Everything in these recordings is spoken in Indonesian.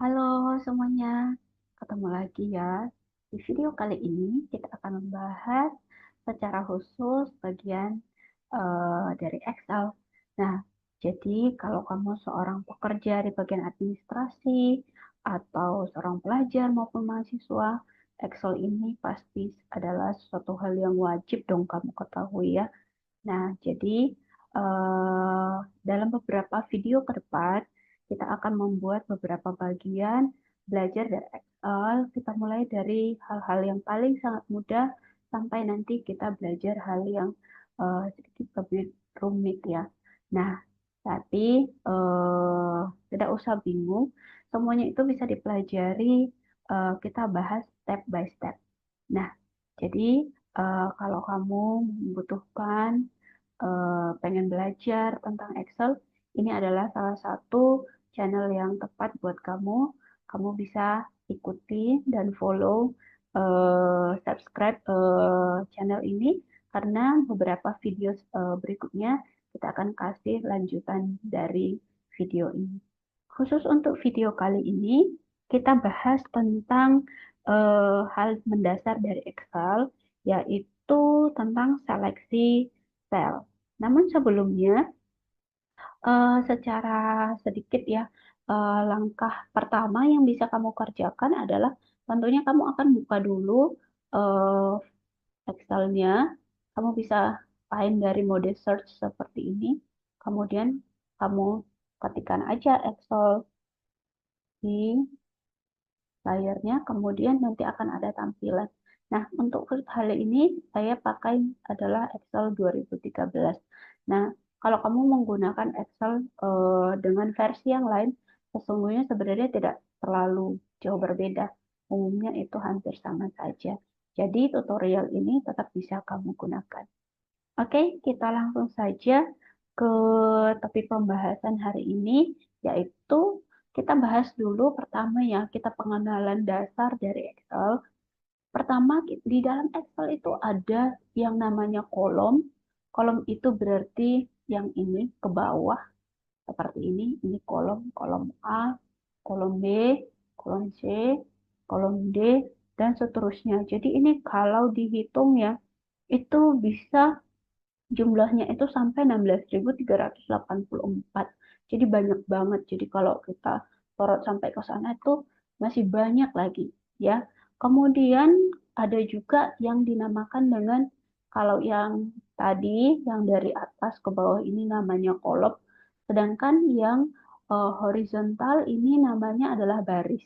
Halo semuanya, ketemu lagi ya. Di video kali ini kita akan membahas secara khusus bagian dari Excel. Nah, jadi kalau kamu seorang pekerja di bagian administrasi atau seorang pelajar maupun mahasiswa, Excel ini pasti adalah suatu hal yang wajib dong kamu ketahui ya. Nah, jadi eh, dalam beberapa video ke depan, kita akan membuat beberapa bagian belajar dari Excel. Kita mulai dari hal-hal yang paling sangat mudah sampai nanti kita belajar hal yang sedikit lebih rumit ya. Nah, tapi tidak usah bingung, semuanya itu bisa dipelajari, kita bahas step by step. Nah, jadi kalau kamu membutuhkan pengen belajar tentang Excel, ini adalah salah satu channel yang tepat buat kamu. Kamu bisa ikuti dan follow, subscribe channel ini karena beberapa video berikutnya kita akan kasih lanjutan dari video ini. Khusus untuk video kali ini, kita bahas tentang hal mendasar dari Excel, yaitu tentang seleksi sel. Namun sebelumnya, secara sedikit ya, langkah pertama yang bisa kamu kerjakan adalah tentunya kamu akan buka dulu eh, Excel-nya. Kamu bisa find dari mode search seperti ini. Kemudian kamu ketikkan aja Excel di layarnya, kemudian nanti akan ada tampilan. Nah, untuk hal ini saya pakai adalah Excel 2013. Nah, kalau kamu menggunakan Excel dengan versi yang lain, sesungguhnya sebenarnya tidak terlalu jauh berbeda. Umumnya itu hampir sama saja. Jadi tutorial ini tetap bisa kamu gunakan. Oke, kita langsung saja ke topik pembahasan hari ini, yaitu kita bahas dulu pertama ya, kita pengenalan dasar dari Excel. Pertama, di dalam Excel itu ada yang namanya kolom. Kolom itu berarti yang ini ke bawah, seperti ini kolom, kolom A, kolom B, kolom C, kolom D, dan seterusnya. Jadi ini kalau dihitung ya, itu bisa jumlahnya itu sampai 16.384. Jadi banyak banget. Jadi kalau kita sorot sampai ke sana itu masih banyak lagi ya. Kemudian ada juga yang dinamakan dengan, kalau yang tadi yang dari atas ke bawah ini namanya kolom, sedangkan yang horizontal ini namanya adalah baris.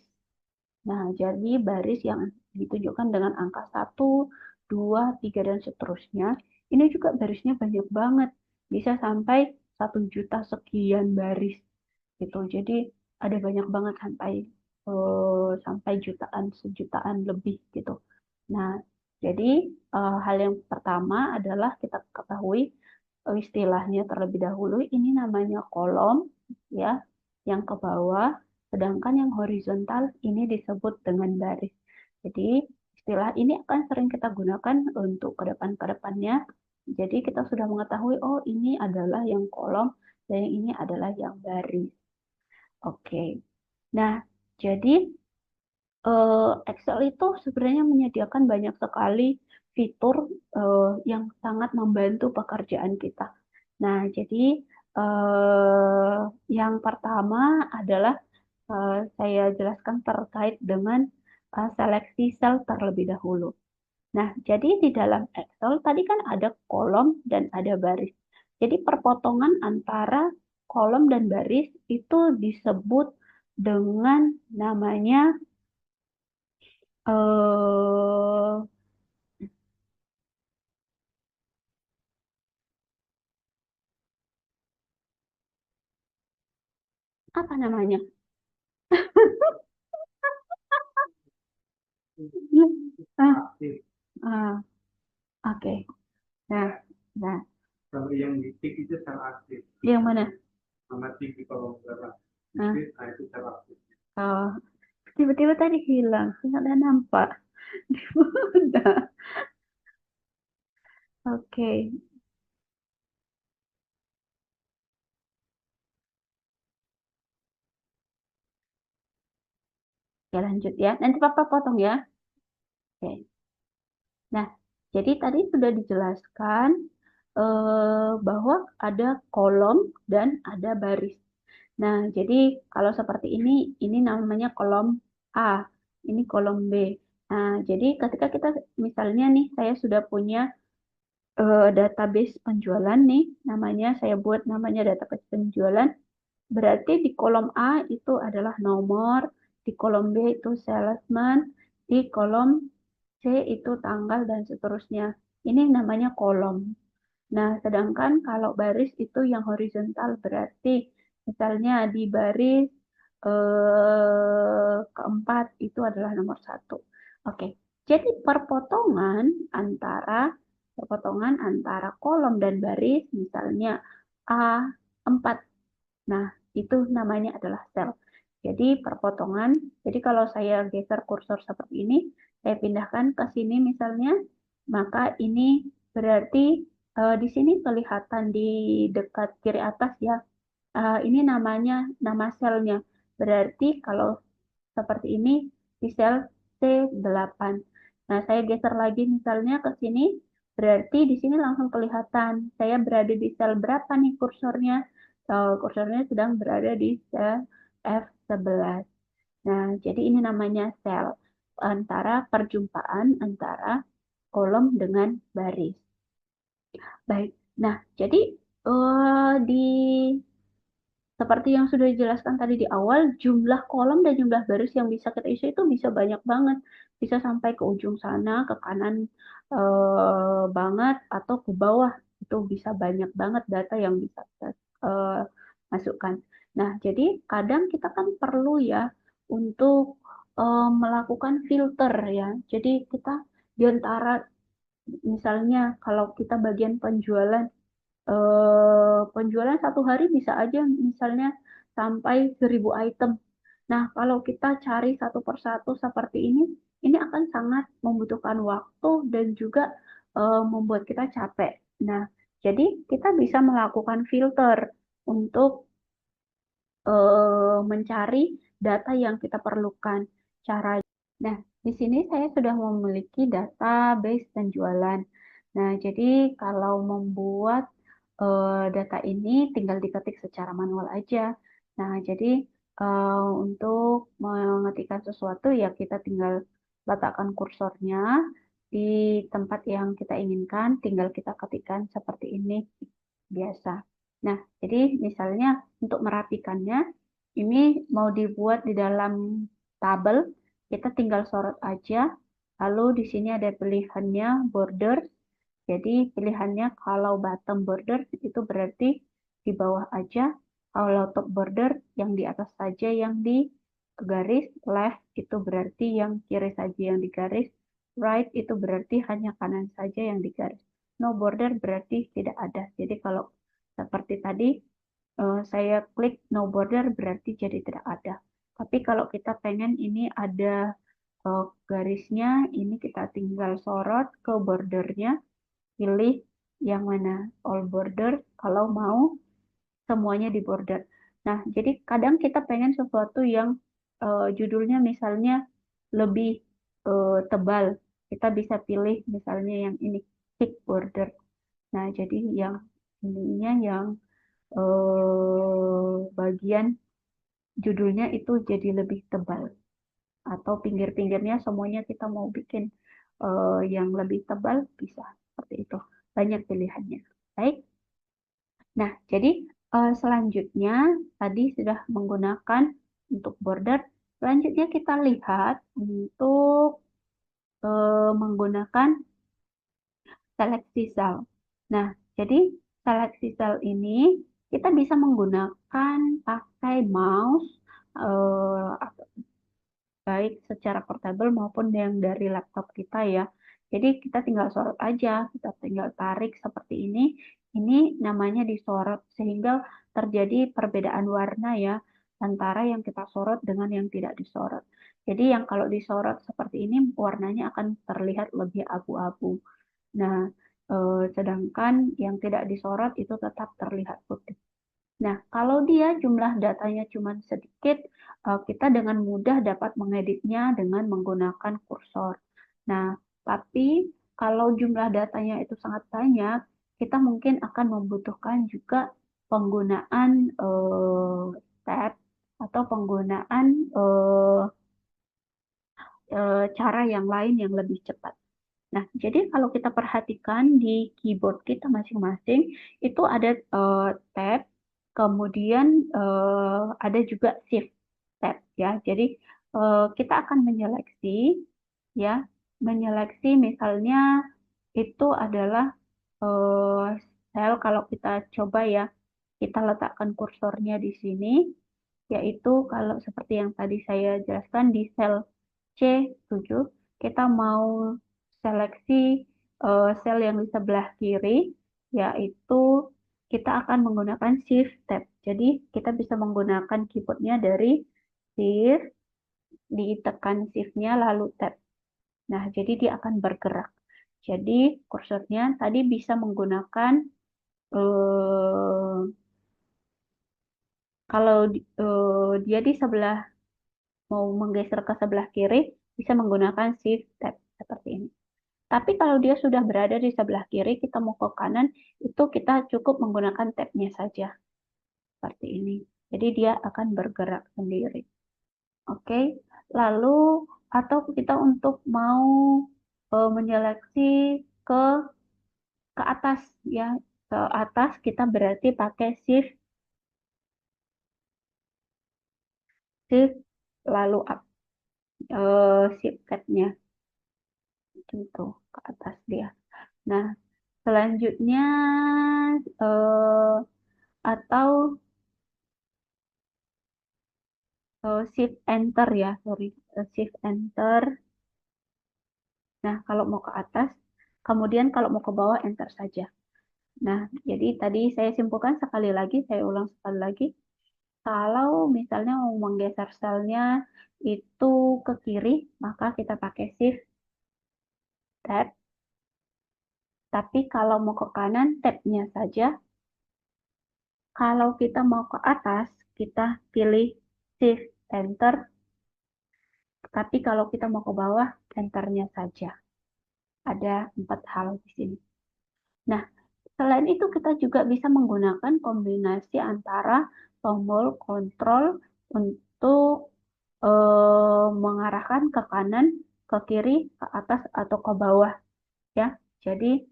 Nah, jadi baris yang ditunjukkan dengan angka 1, 2, 3, dan seterusnya, ini juga barisnya banyak banget. Bisa sampai 1 juta sekian baris gitu. Jadi ada banyak banget sampai jutaan, sejutaan lebih gitu. Nah, jadi hal yang pertama adalah kita ketahui istilahnya terlebih dahulu, ini namanya kolom ya, yang ke bawah, sedangkan yang horizontal ini disebut dengan baris. Jadi istilah ini akan sering kita gunakan untuk ke depannya. Jadi kita sudah mengetahui, oh ini adalah yang kolom dan yang ini adalah yang baris. Oke. Nah, jadi Excel itu sebenarnya menyediakan banyak sekali fitur yang sangat membantu pekerjaan kita. Nah, jadi eh, yang pertama adalah saya jelaskan terkait dengan seleksi sel terlebih dahulu. Nah, jadi di dalam Excel tadi kan ada kolom dan ada baris. Jadi perpotongan antara kolom dan baris itu disebut dengan namanya eh apa namanya? Ah, ah, oke. Nah, nah, Kalau yang di tik itu sel aktif, yang mana? sama tik di kolom berapa? Nah, Nah itu sel aktif. oh, tiba-tiba tadi hilang, nggak ada nampak. Di mana? Oke, Oke, lanjut ya. Nanti Papa potong ya. Oke. Nah, jadi tadi sudah dijelaskan bahwa ada kolom dan ada baris. Nah, jadi kalau seperti ini namanya kolom A, ini kolom B. Nah, jadi ketika kita misalnya nih, saya sudah punya database penjualan nih, namanya saya buat namanya database penjualan. Berarti di kolom A itu adalah nomor, di kolom B itu salesman, di kolom C itu tanggal dan seterusnya. Ini namanya kolom. Nah, sedangkan kalau baris itu yang horizontal berarti misalnya di baris keempat itu adalah nomor satu. Oke, jadi perpotongan antara kolom dan baris misalnya A4. Nah, itu namanya adalah sel. Jadi perpotongan, jadi kalau saya geser kursor seperti ini, saya pindahkan ke sini misalnya, maka ini berarti di sini kelihatan di dekat kiri atas ya, ini namanya nama selnya. Berarti kalau seperti ini di sel C8. Nah, saya geser lagi misalnya ke sini, berarti di sini langsung kelihatan saya berada di sel berapa nih kursornya. Kursornya sedang berada di sel F11. Nah, jadi ini namanya sel antara perjumpaan antara kolom dengan baris. Baik. Nah, jadi di seperti yang sudah dijelaskan tadi di awal, jumlah kolom dan jumlah baris yang bisa kita isi itu bisa banyak banget. Bisa sampai ke ujung sana, ke kanan banget, atau ke bawah. Itu bisa banyak banget data yang bisa kita eh, masukkan. Nah, jadi kadang kita kan perlu ya untuk melakukan filter ya. Jadi kita di antara misalnya kalau kita bagian penjualan, penjualan satu hari bisa aja misalnya sampai 1.000 item. Nah, kalau kita cari satu persatu seperti ini akan sangat membutuhkan waktu dan juga membuat kita capek. Nah, jadi kita bisa melakukan filter untuk mencari data yang kita perlukan. Cara, nah, di sini saya sudah memiliki database penjualan. Nah, jadi kalau membuat data ini tinggal diketik secara manual aja. Nah, jadi untuk mengetikkan sesuatu ya kita tinggal letakkan kursornya di tempat yang kita inginkan, tinggal kita ketikkan seperti ini biasa. Nah, jadi misalnya untuk merapikannya, ini mau dibuat di dalam tabel, kita tinggal sorot aja. Lalu di sini ada pilihannya border. Jadi pilihannya kalau bottom border itu berarti di bawah aja, kalau top border yang di atas saja yang di garis, left itu berarti yang kiri saja yang digaris, right itu berarti hanya kanan saja yang digaris. No border berarti tidak ada. Jadi kalau seperti tadi saya klik no border berarti jadi tidak ada. Tapi kalau kita pengen ini ada garisnya, ini kita tinggal sorot ke bordernya, pilih yang mana all border kalau mau semuanya di border. Nah, jadi kadang kita pengen sesuatu yang judulnya misalnya lebih tebal. Kita bisa pilih misalnya yang ini thick border. Nah, jadi yang ininya yang bagian judulnya itu jadi lebih tebal atau pinggir-pinggirnya semuanya kita mau bikin yang lebih tebal bisa seperti itu. Banyak pilihannya. Baik. Nah, jadi selanjutnya tadi sudah menggunakan untuk border. Selanjutnya kita lihat untuk menggunakan seleksi sel. Nah, jadi seleksi sel ini kita bisa menggunakan pakai mouse baik secara portable maupun yang dari laptop kita ya. Jadi kita tinggal sorot aja, kita tinggal tarik seperti ini. Ini namanya disorot sehingga terjadi perbedaan warna ya antara yang kita sorot dengan yang tidak disorot. Jadi yang kalau disorot seperti ini warnanya akan terlihat lebih abu-abu. Nah, sedangkan yang tidak disorot itu tetap terlihat putih. Nah, kalau dia jumlah datanya cuma sedikit, kita dengan mudah dapat mengeditnya dengan menggunakan kursor. Nah, tapi kalau jumlah datanya itu sangat banyak, kita mungkin akan membutuhkan juga penggunaan tab atau penggunaan cara yang lain yang lebih cepat. Nah, jadi kalau kita perhatikan di keyboard kita masing-masing, itu ada tab, kemudian ada juga shift tab ya. Jadi kita akan menyeleksi ya, menyeleksi misalnya itu adalah eh, sel kalau kita coba ya, kita letakkan kursornya di sini, yaitu kalau seperti yang tadi saya jelaskan di sel C7, kita mau seleksi sel yang di sebelah kiri, yaitu kita akan menggunakan Shift Tab. Jadi kita bisa menggunakan keyboardnya dari Shift, ditekan Shift-nya lalu Tab. Nah, jadi dia akan bergerak. Jadi kursornya tadi bisa menggunakan eh, kalau dia di sebelah mau menggeser ke sebelah kiri bisa menggunakan Shift Tab seperti ini. Tapi kalau dia sudah berada di sebelah kiri, kita mau ke kanan, itu kita cukup menggunakan tab-nya saja seperti ini. Jadi dia akan bergerak sendiri. Oke, lalu atau kita untuk mau menyeleksi ke ke atas ya, ke atas kita berarti pakai shift shift lalu up shift tab-nya gitu ke atas dia. Nah, selanjutnya atau shift enter ya, sorry, shift enter. Nah, kalau mau ke atas, kemudian kalau mau ke bawah enter saja. Nah, jadi tadi saya simpulkan sekali lagi, saya ulang sekali lagi. Kalau misalnya mau menggeser selnya itu ke kiri, maka kita pakai shift tab. Tapi kalau mau ke kanan, tab-nya saja. Kalau kita mau ke atas, kita pilih shift enter. Tapi kalau kita mau ke bawah, enternya saja. Ada 4 hal di sini. Nah, selain itu kita juga bisa menggunakan kombinasi antara tombol kontrol untuk mengarahkan ke kanan, ke kiri, ke atas, atau ke bawah ya. Jadi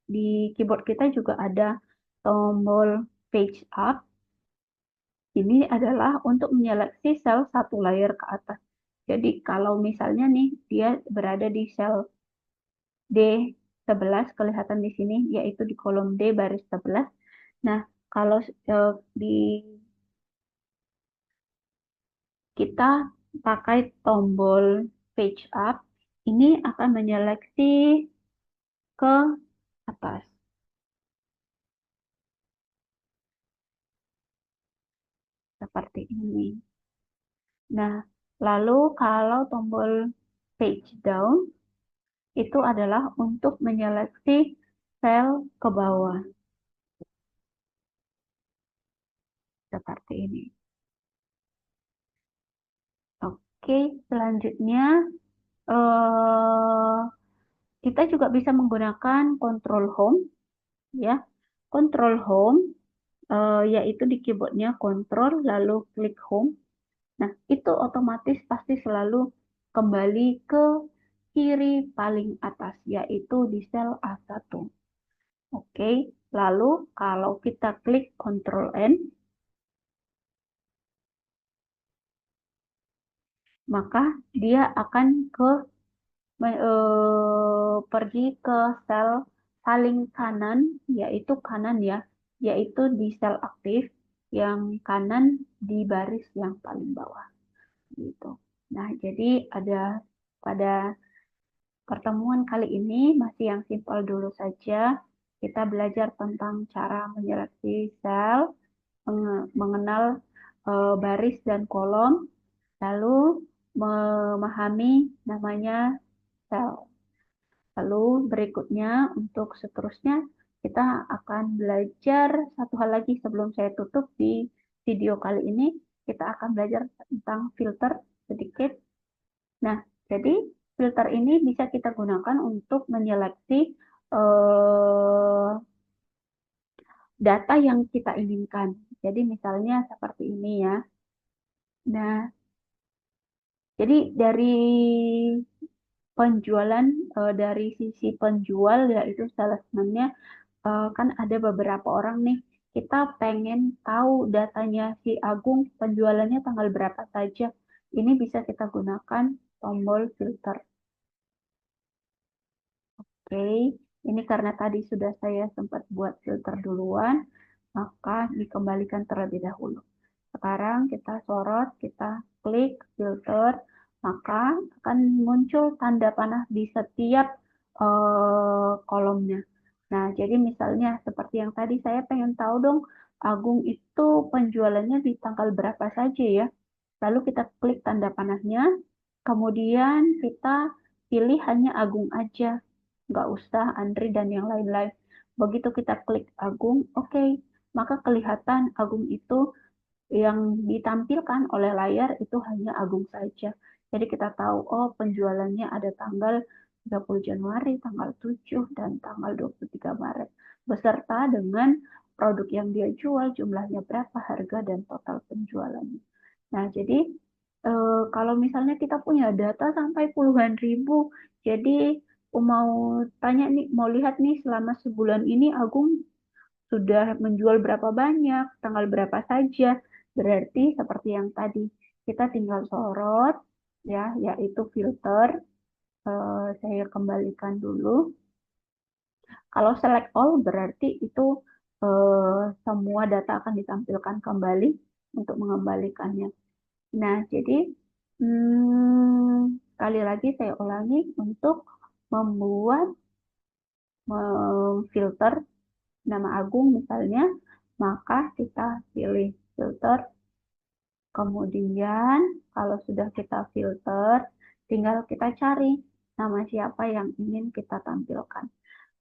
di keyboard kita juga ada tombol page up. Ini adalah untuk menyeleksi sel satu layer ke atas. Jadi kalau misalnya nih dia berada di sel D11 kelihatan di sini, yaitu di kolom D baris 11. Nah, kalau di kita pakai tombol page up, ini akan menyeleksi ke atas, seperti ini. Nah, lalu kalau tombol page down, itu adalah untuk menyeleksi sel ke bawah, seperti ini. Oke, selanjutnya eh, kita juga bisa menggunakan control home, ya. Control home yaitu di keyboardnya control lalu klik home. Nah, itu otomatis pasti selalu kembali ke kiri paling atas, yaitu di sel A1. Oke, lalu kalau kita klik Ctrl N, maka dia akan pergi ke sel paling kanan, yaitu kanan ya, yaitu di sel aktif yang kanan di baris yang paling bawah. Gitu. Nah, jadi ada pada pertemuan kali ini masih yang simpel dulu saja. Kita belajar tentang cara menyeleksi sel, mengenal baris dan kolom, lalu memahami namanya sel. Lalu berikutnya untuk seterusnya kita akan belajar satu hal lagi sebelum saya tutup di video kali ini. Kita akan belajar tentang filter sedikit. Nah, jadi filter ini bisa kita gunakan untuk menyeleksi eh, data yang kita inginkan. Jadi misalnya seperti ini ya. Nah, jadi dari penjualan dari sisi penjual yaitu salesman-nya kan ada beberapa orang nih kita pengen tahu datanya si Agung penjualannya tanggal berapa saja. Ini bisa kita gunakan tombol filter. Oke, ini karena tadi sudah saya sempat buat filter duluan, maka dikembalikan terlebih dahulu. Sekarang kita sorot, kita klik filter, maka akan muncul tanda panah di setiap kolomnya. Nah, jadi misalnya seperti yang tadi saya pengen tahu dong, Agung itu penjualannya di tanggal berapa saja ya. Lalu kita klik tanda panahnya, kemudian kita pilih hanya Agung aja, nggak usah Andri dan yang lain-lain. Begitu kita klik Agung, oke, maka kelihatan Agung itu yang ditampilkan oleh layar itu hanya Agung saja. Jadi kita tahu, oh penjualannya ada tanggal 30 Januari, tanggal 7, dan tanggal 23 Maret. Beserta dengan produk yang dia jual, jumlahnya berapa, harga, dan total penjualannya. Nah, jadi kalau misalnya kita punya data sampai puluhan ribu, jadi mau tanya nih, mau lihat nih selama sebulan ini Agung sudah menjual berapa banyak, tanggal berapa saja. Berarti seperti yang tadi, kita tinggal sorot, ya, yaitu filter. Saya kembalikan dulu. Kalau select all berarti itu semua data akan ditampilkan kembali untuk mengembalikannya. Nah, jadi sekali lagi saya ulangi untuk membuat filter nama Agung misalnya, maka kita pilih filter. Kemudian kalau sudah kita filter, tinggal kita cari nama siapa yang ingin kita tampilkan.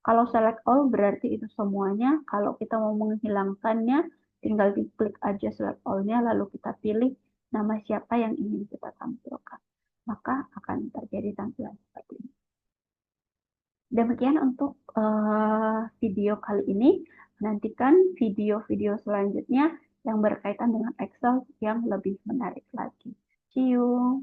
Kalau select all berarti itu semuanya. Kalau kita mau menghilangkannya, tinggal diklik aja select all-nya, lalu kita pilih nama siapa yang ingin kita tampilkan. Maka akan terjadi tampilan seperti ini. Demikian untuk video kali ini. Nantikan video-video selanjutnya yang berkaitan dengan Excel yang lebih menarik lagi. See you!